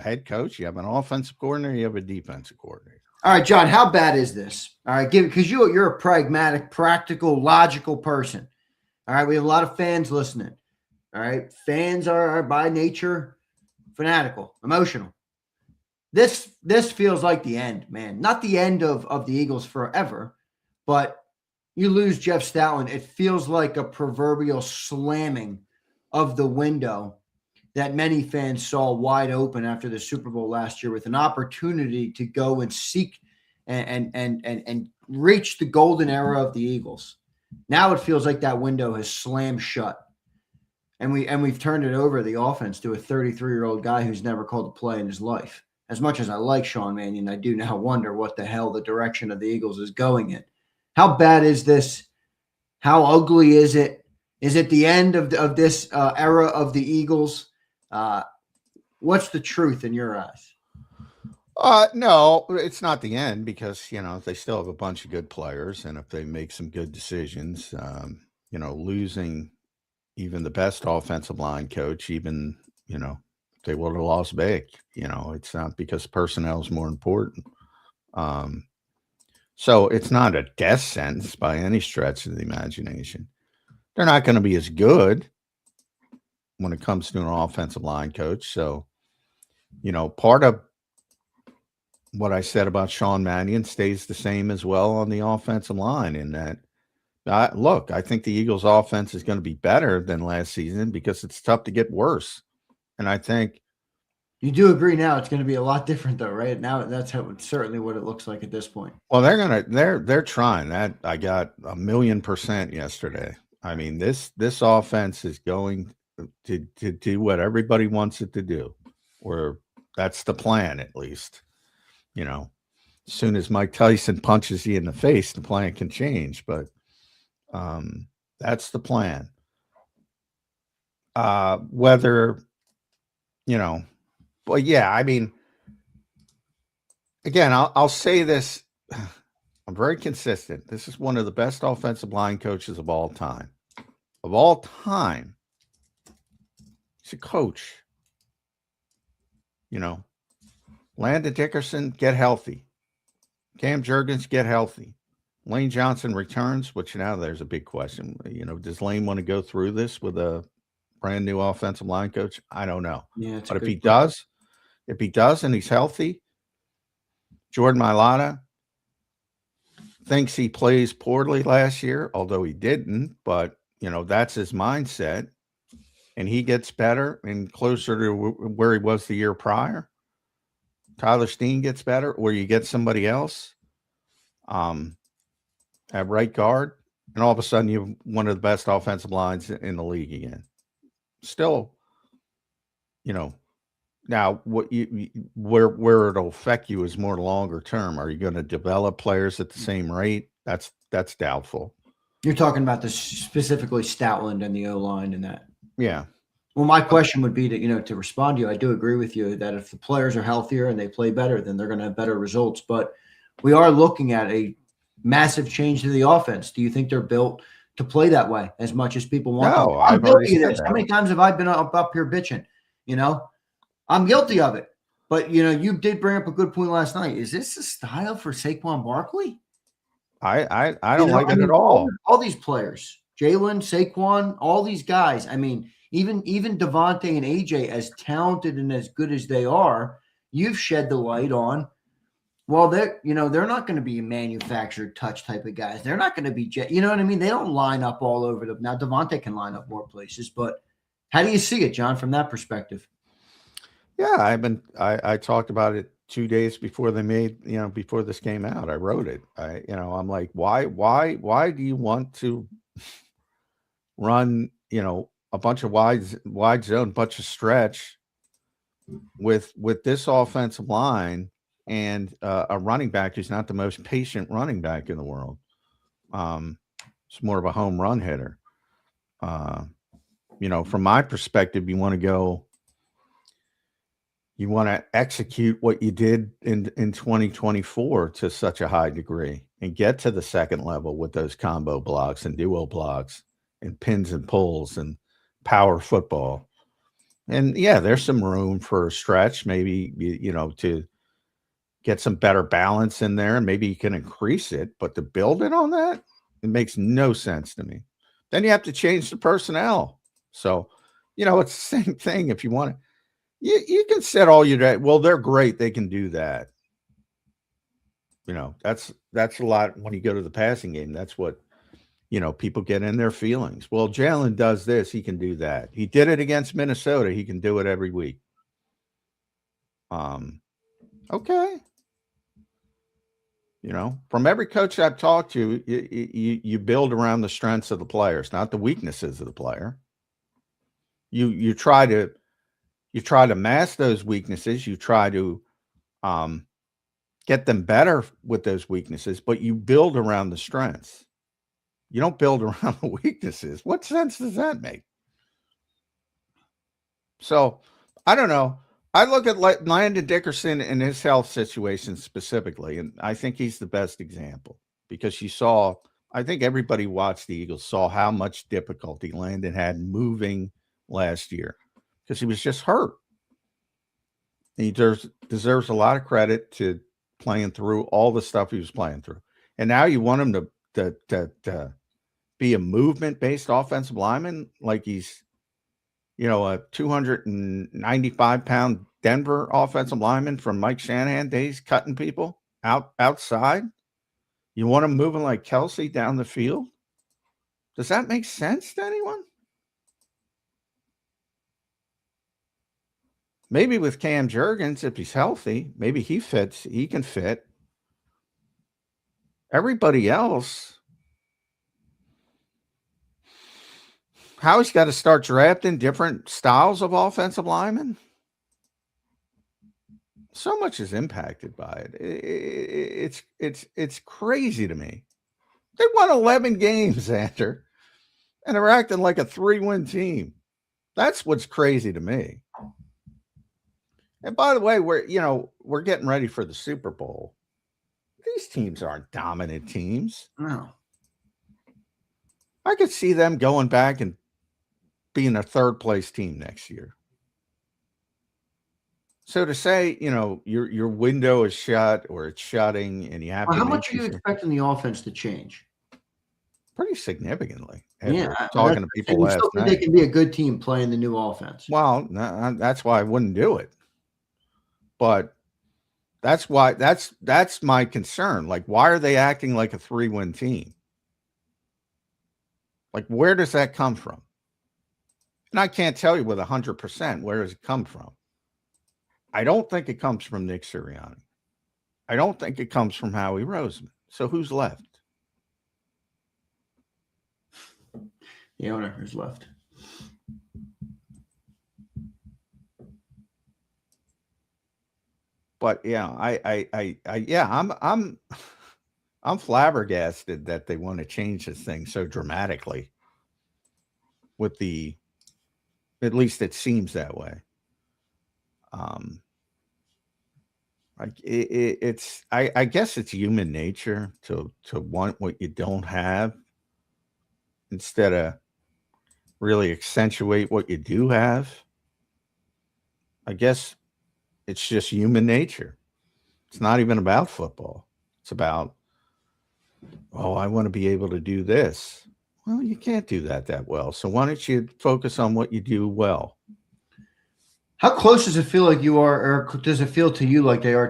head coach, you have an offensive coordinator, you have a defensive coordinator. All right, John, how bad is this? All right, because you're a pragmatic, practical, logical person. All right, we have a lot of fans listening. All right, fans are by nature fanatical, emotional. This feels like the end, man. Not the end of the Eagles forever, but you lose Jeff Stoutland. It feels like a proverbial slamming of the window that many fans saw wide open after the Super Bowl last year, with an opportunity to go and seek and reach the golden era of the Eagles. Now it feels like that window has slammed shut. And we've turned it over, the offense, to a 33-year-old guy who's never called a play in his life. As much as I like Sean Mannion, I do now wonder what the hell the direction of the Eagles is going in. How bad is this? How ugly is it? Is it the end of this era of the Eagles? What's the truth in your eyes? No, it's not the end, because, they still have a bunch of good players. And if they make some good decisions, losing even the best offensive line coach, even, they would have lost big. It's not because personnel is more important. So it's not a death sentence by any stretch of the imagination. They're not going to be as good when it comes to an offensive line coach. So, part of what I said about Sean Mannion stays the same as well on the offensive line, in that, I think the Eagles' offense is going to be better than last season, because it's tough to get worse. And I think you do agree now it's going to be a lot different, though, right? Now that's certainly what it looks like at this point. Well, they're trying that. I got 1,000,000% yesterday. I mean, this offense is going to do what everybody wants it to do, or that's the plan, at least. As soon as Mike Tyson punches you in the face, the plan can change. But that's the plan. Whether, well, yeah, I mean, again, I'll say this. I'm very consistent. This is one of the best offensive line coaches of all time. Of all time. He's a coach. Landon Dickerson, get healthy. Cam Jurgens, get healthy. Lane Johnson returns, which now there's a big question. Does Lane want to go through this with a brand new offensive line coach? I don't know. Yeah, but if he does and he's healthy, Jordan Mailata thinks he plays poorly last year, although he didn't, but that's his mindset, and he gets better and closer to where he was the year prior. Tyler Steen gets better, or you get somebody else at right guard, and all of a sudden you have one of the best offensive lines in the league again. Still, now where it'll affect you is more longer term. Are you going to develop players at the same rate? That's doubtful. You're talking about specifically Stoutland and the O-line and that. Yeah. Well, my question would be to respond to you. I do agree with you that if the players are healthier and they play better, then they're going to have better results. But we are looking at a massive change to the offense. Do you think they're built to play that way as much as people want? No, I'm guilty of this. How many times have I been up here bitching? I'm guilty of it. But you did bring up a good point last night. Is this the style for Saquon Barkley? I don't like it at all. All these players, Jalen, Saquon, all these guys. I mean, even Devontae and AJ, as talented and as good as they are, you've shed the light on. Well, they're not going to be manufactured touch type of guys. They're not going to be you know what I mean? They don't line up all over them. Now Devontae can line up more places, but how do you see it, John, from that perspective? Yeah, I talked about it 2 days before they made, before this came out. I wrote it. I'm like, why do you want to run, a bunch of wide zone, bunch of stretch with this offensive line and a running back who's not the most patient running back in the world? It's more of a home run hitter. From my perspective, you want to execute what you did in 2024 to such a high degree and get to the second level with those combo blocks and duo blocks and pins and pulls and power football. And yeah, there's some room for a stretch, maybe, to get some better balance in there, and maybe you can increase it, but to build it on that, it makes no sense to me. Then you have to change the personnel. So, it's the same thing. If you want to, you can set all your day. Well, they're great. They can do that. That's a lot when you go to the passing game. That's what, people get in their feelings. Well, Jalen does this. He can do that. He did it against Minnesota. He can do it every week. Okay. From every coach I've talked to, you build around the strengths of the players, not the weaknesses of the player. You try to mask those weaknesses. You try to get them better with those weaknesses, but you build around the strengths. You don't build around the weaknesses. What sense does that make? So I don't know. I look at Landon Dickerson and his health situation specifically, and I think he's the best example because I think everybody watched the Eagles saw how much difficulty Landon had moving last year because he was just hurt. And he deserves a lot of credit to playing through all the stuff he was playing through. And now you want him to be a movement-based offensive lineman like he's a 295-pound Denver offensive lineman from Mike Shanahan days, cutting people outside. You want him moving like Kelsey down the field? Does that make sense to anyone? Maybe with Cam Jurgens, if he's healthy, maybe he can fit. Everybody else, Howie's got to start drafting different styles of offensive linemen. So much is impacted by it. It's crazy to me. They won 11 games, Zander, and they're acting like a 3-win team. That's what's crazy to me. And by the way, we're getting ready for the Super Bowl. These teams aren't dominant teams. No. I could see them going back and being a third-place team next year. So to say, your window is shut or it's shutting and you have to. How much are you expecting the offense to change? Pretty significantly. Yeah, talking to people last night. They can be a good team playing the new offense. Well, that's why I wouldn't do it. But that's my concern. Like, why are they acting like a 3-win team? Like, where does that come from? And I can't tell you with 100% where does it come from. I don't think it comes from Nick Sirianni. I don't think it comes from Howie Roseman. So who's left? The owner who's left. But yeah, I'm flabbergasted that they want to change this thing so dramatically. At least it seems that way. I guess it's human nature to want what you don't have instead of really accentuate what you do have. I guess it's just human nature. It's not even about football. It's about, I want to be able to do this. Well, you can't do that well. So why don't you focus on what you do well? How close does it feel like you are, or does it feel to you like they are